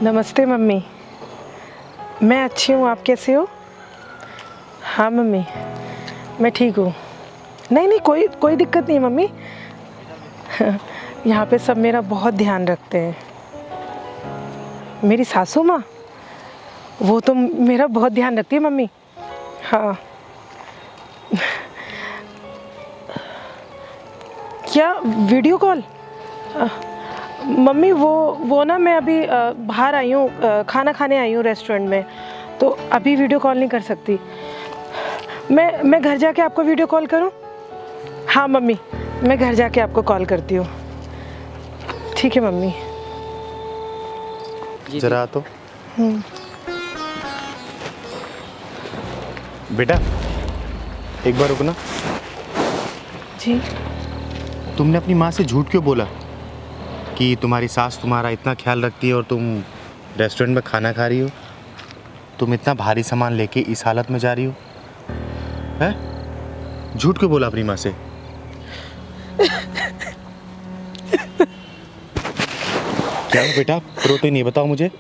नमस्ते मम्मी। मैं अच्छी हूँ, आप कैसे हो? हाँ मम्मी, मैं ठीक हूँ। नहीं, कोई दिक्कत नहीं है मम्मी। यहाँ पे सब मेरा बहुत ध्यान रखते हैं। मेरी सासू माँ, वो तो मेरा बहुत ध्यान रखती है मम्मी। हाँ। क्या वीडियो कॉल? मम्मी वो ना, मैं अभी बाहर आई हूँ, खाना खाने आई हूँ रेस्टोरेंट में, तो अभी वीडियो कॉल नहीं कर सकती। मैं घर जाके आपको वीडियो कॉल करूँ? हाँ मम्मी, मैं घर जाके आपको कॉल करती हूँ। ठीक है मम्मी। जरा तो बेटा, एक बार रुकना। जी। तुमने अपनी माँ से झूठ क्यों बोला कि तुम्हारी सास तुम्हारा इतना ख्याल रखती है और तुम रेस्टोरेंट में खाना खा रही हो? तुम इतना भारी सामान लेके इस हालत में जा रही हो, हैं? झूठ क्यों बोला अपनी माँ से? क्या हो बेटा, रोते नहीं, बताओ मुझे।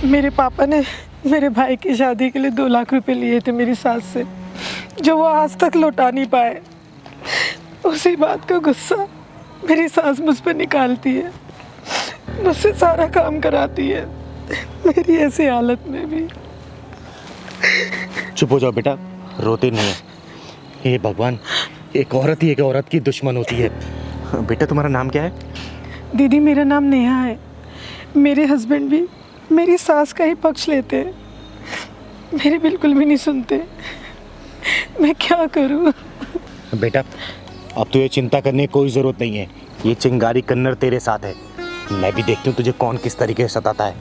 मेरे पापा ने मेरे भाई की शादी के लिए 2 लाख रुपए लिए थे मेरी सास से, जो वो आज तक लौटा नहीं पाए। उसी बात का गुस्सा मेरी सास मुझ पर निकालती है, मुझसे सारा काम कराती है, मेरी ऐसी हालत में भी। चुप हो जाओ बेटा, रोते नहीं है। हे भगवान, एक औरत ही एक औरत की दुश्मन होती है। बेटा, तुम्हारा नाम क्या है? दीदी, मेरा नाम नेहा है। मेरे हस्बैंड भी मेरी सास का ही पक्ष लेते हैं, मेरी बिल्कुल भी नहीं सुनते। मैं क्या करूं? बेटा, अब तुझे चिंता करने की कोई ज़रूरत नहीं है। ये चिंगारी कन्नड़ तेरे साथ है। मैं भी देखती हूँ तुझे कौन किस तरीके से सताता है।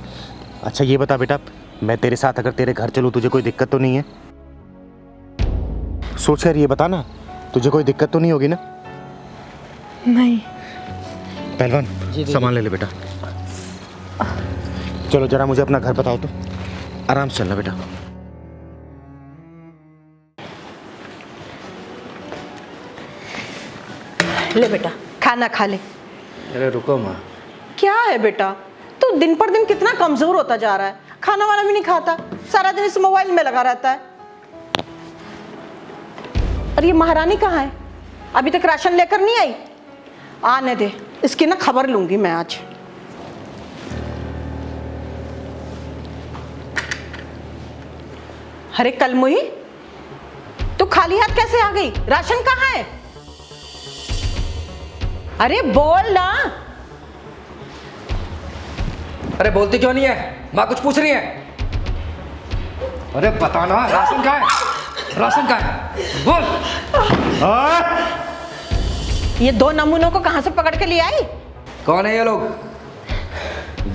अच्छा ये बता बेटा, मैं तेरे साथ अगर तेरे घर चलूँ तुझे कोई दिक्कत तो नहीं है? सोच कर ये बता ना, तुझे कोई दिक्कत तो नहीं होगी ना? नहीं। पहलवान, सामान ले ले बेटा। चलो जरा मुझे अपना घर बताओ तो। आराम से चलना बेटा। ले बेटा, खाना खा ले। अरे रुको माँ। क्या है बेटा, तू दिन पर दिन कितना कमजोर होता जा रहा है। खाना वाना भी नहीं खाता, सारा दिन इस मोबाइल में लगा रहता है। और ये महारानी कहाँ है? अभी तक राशन लेकर नहीं आई। आने दे, इसकी ना खबर लूंगी मैं आज। अरे कलमुही, तू खाली हाथ कैसे आ गई? राशन कहाँ है? अरे बोल ना। अरे बोलती क्यों नहीं है? माँ कुछ पूछ रही है। अरे बताना, राशन कहाँ है? राशन कहाँ है? बोल। ये 2 नमूनों को कहां से पकड़ के ले आई? कौन है ये लोग?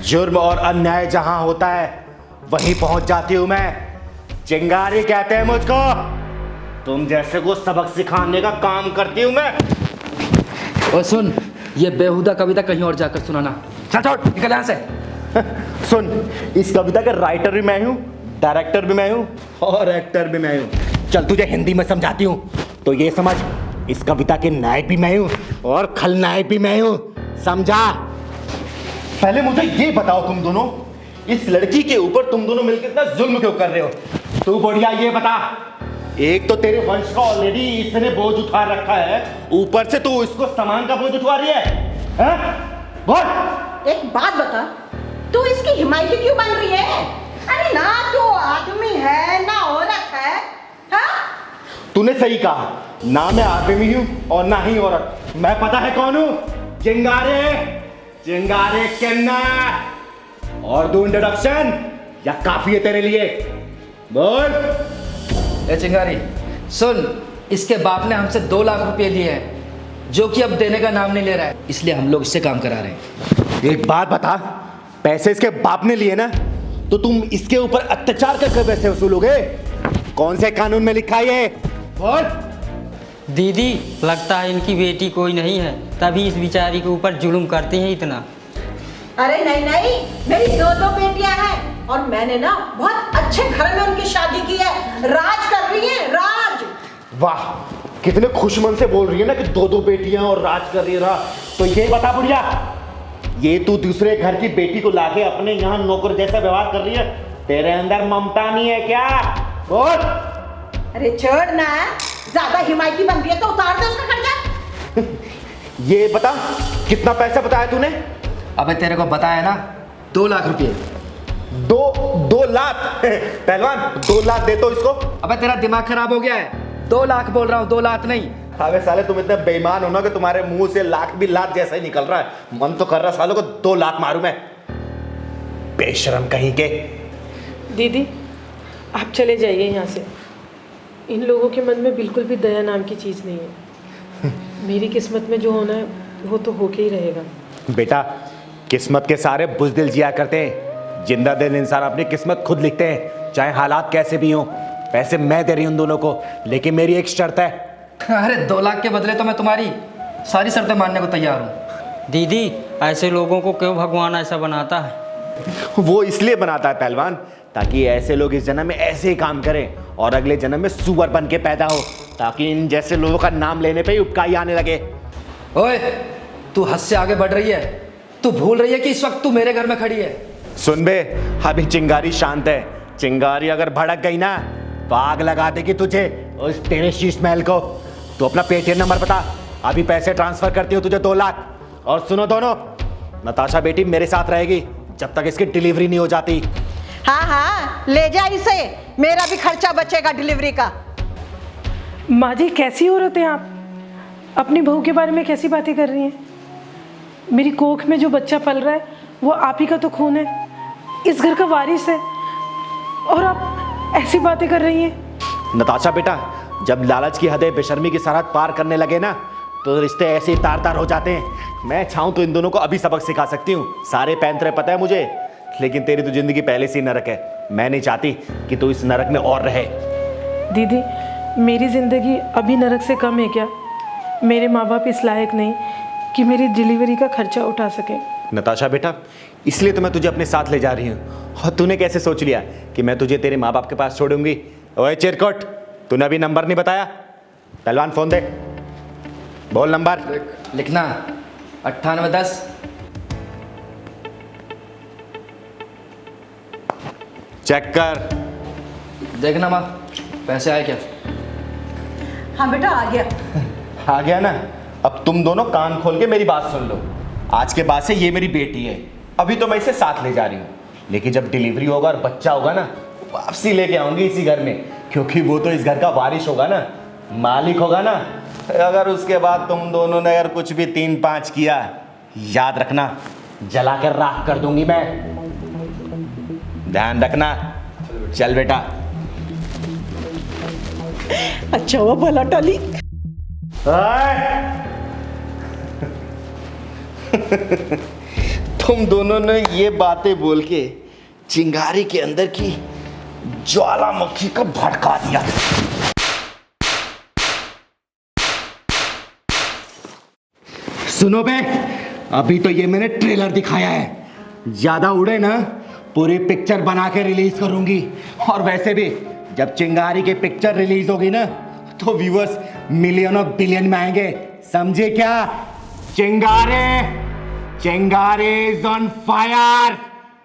जुर्म और अन्याय जहां होता है वहीं पहुंच जाती हूं मैं। चिंगारी कहते हैं मुझको। तुम जैसे को सबक सिखाने का काम करती हूं मैं। और सुन, ये बेहुदा कविता कहीं और जाकर सुनाना। चल छोड़, निकल यहाँ से। सुन, इस कविता का राइटर भी मैं हूं, डायरेक्टर भी मैं हूं और एक्टर भी मैं हूं। चल तुझे हिंदी में समझाती हूं तो ये समझ, इस कविता के नायक भी मैं हूं और खलनायक भी मैं हूं, समझा? पहले मुझे ये बताओ, तुम दोनों इस लड़की के ऊपर तुम दोनों मिलकर इतना जुल्म क्यों कर रहे हो? तू बढ़िया ये बता, एक तो तेरे वंश का ऑलरेडी इसने बोझ उठा रखा है, ऊपर से तू इसको सामान का बोझ उठवा रही है? बोल। एक बात बता, तू इसकी हिमायती क्यों बन रही है? अरे ना तू आदमी है ना औरत है। हाँ? तूने सही कहा, ना मैं आदमी हूं और ना ही औरत। मैं पता है कौन हूं? चिंगारे, चिंगारे कन्नड़। और दो इंट्रोडक्शन या काफी है तेरे लिए? बोल। ए चिंगारी, सुन, इसके बाप ने हमसे 2 लाख रुपए लिए हैं, जो कि अब देने का नाम नहीं ले रहा है, इसलिए हम लोग इससे काम करा रहे हैं। एक बात बता, पैसे इसके बाप ने लिए ना, तो तुम इसके ऊपर अत्याचार करके पैसे वसूलोगे? कौन से कानून में लिखा है ये? बोल। दीदी, लगता है इनकी बेटी कोई नहीं है, तभी इस बेचारी के ऊपर जुल्म करते हैं इतना। अरे नहीं नहीं, मेरी 2 बेटियां हैं और मैंने ना बहुत अच्छे घर में उनकी शादी की है। राज कर रही है, राज। वाह, कितने खुशमन से बोल रही है ना कि 2 बेटियां और राज कर रही है। तो ये बता बुढ़िया, ये तू दूसरे घर की बेटी को लाके अपने यहाँ नौकर जैसा व्यवहार कर रही है, तेरे अंदर ममता नहीं है क्या? बोल। अरे छोड़ ना, ज्यादा हिमायती बन रही है तो उतार दे उसका खर्चा। ये बता कितना पैसा बताया तूने? अबे तेरे को बताया ना, 2 लाख रुपए। 2 लाख? पहलवान 2 लाख दे तो इसको। अबे तेरा दिमाग खराब हो गया है, 2 लाख बोल रहा हूँ, 2 लाख नहीं। अबे साले तुम इतने बेईमान हो ना कि तुम्हारे मुंह से लाख भी लाख जैसा ही निकल रहा है। मन तो कर रहा सालों को 2 लाख मारूं मैं। बेशरम कहीं के। दीदी आप चले जाइए यहाँ से। इन लोगों के मन में बिल्कुल भी दया नाम की चीज़ नहीं है। मेरी किस्मत में जो होना है वो तो होके ही रहेगा। बेटा किस्मत के सारे बुज़दिल जिया करते हैं, जिंदा दिल इंसान अपनी किस्मत खुद लिखते हैं, चाहे हालात कैसे भी हों। पैसे मैं दे रही हूं उन दोनों को, लेकिन मेरी एक शर्त है। अरे 2 लाख के बदले तो मैं तुम्हारी सारी शर्तें मानने को तैयार हूँ। दीदी ऐसे लोगों को क्यों भगवान ऐसा बनाता है? वो इसलिए बनाता है पहलवान, ताकि ऐसे लोग इस जन्म में ऐसे ही काम करें और अगले जन्म में सुअर बन के पैदा हो, ताकि इन जैसे लोगों का नाम लेने पे ही उपकाई आने लगे। ओए तू हद से आगे बढ़ रही है। तू भूल रही है कि इस वक्त तू मेरे घर में खड़ी है। सुन बे, अभी चिंगारी शांत है। चिंगारी अगर भड़क गई ना तो आग लगा देगी तुझे उस तेरे शीश महल को। तो अपना पेटीएम नंबर बता, अभी पैसे ट्रांसफर करती हूँ तुझे 2 लाख। और सुनो दोनों, नताशा बेटी मेरे साथ रहेगी जब तक इसकी डिलीवरी नहीं हो जाती। हाँ हाँ ले जा इसे, मेरा भी खर्चा बचेगा डिलीवरी का। माँ जी कैसी औरत हैं आप? अपनी बहू के बारे में कैसी बातें कर रही हैं? मेरी कोख में जो बच्चा पल रहा है वो आप ही का तो खून है, इस घर का वारिस है, और आप ऐसी बातें कर रही हैं। नताशा बेटा, जब लालच की हदें बेशर्मी की सरहद पार करने लगे ना तो रिश्ते ऐसे ही तार तार हो जाते हैं। मैं चाहूँ तो इन दोनों को अभी सबक सिखा सकती हूँ, सारे पैंतरे पता है मुझे। लेकिन तेरी तो जिंदगी पहले से ही नरक है, मैं नहीं चाहती कि तू इस नरक में और रहे। दीदी मेरी ज़िंदगी अभी नरक से कम है क्या? मेरे माँ बाप इस लायक नहीं कि मेरी डिलीवरी का खर्चा उठा सकें। नताशा बेटा, इसलिए तो मैं तुझे अपने साथ ले जा रही हूँ। और तूने कैसे सोच लिया कि मैं तुझे तेरे माँ बाप के पास छोड़ूंगी? ओए चिरकुट, तूने अभी नंबर नहीं बताया। पहलवान फोन दे, बोल नंबर। लिखना 9810। चेक कर। देखना माँ, पैसे आए क्या? हाँ बेटा आ गया। आ गया ना? अब तुम दोनों कान खोल के मेरी बात सुन लो। आज के बाद से ये मेरी बेटी है। अभी तो मैं इसे साथ ले जा रही हूँ, लेकिन जब डिलीवरी होगा और बच्चा होगा ना, वापसी लेके आऊंगी इसी घर में, क्योंकि वो तो इस घर का वारिस होगा ना, मालिक होगा ना। अगर उसके बाद तुम दोनों ने अगर कुछ भी 3-5 किया, याद रखना जला कर राख कर दूंगी मैं। ध्यान रखना। चल बेटा। अच्छा हुआ भला टली। तुम दोनों ने ये बातें बोल के चिंगारी के अंदर की ज्वालामुखी को भड़का दिया। सुनो बे, अभी तो ये मैंने ट्रेलर दिखाया है, ज्यादा उड़े ना पूरी पिक्चर बना के रिलीज करूंगी। और वैसे भी जब चिंगारी की पिक्चर रिलीज होगी ना तो व्यूअर्स मिलियन और बिलियन में आएंगे, समझे क्या? चिंगारी, चिंगारी इज ऑन फायर।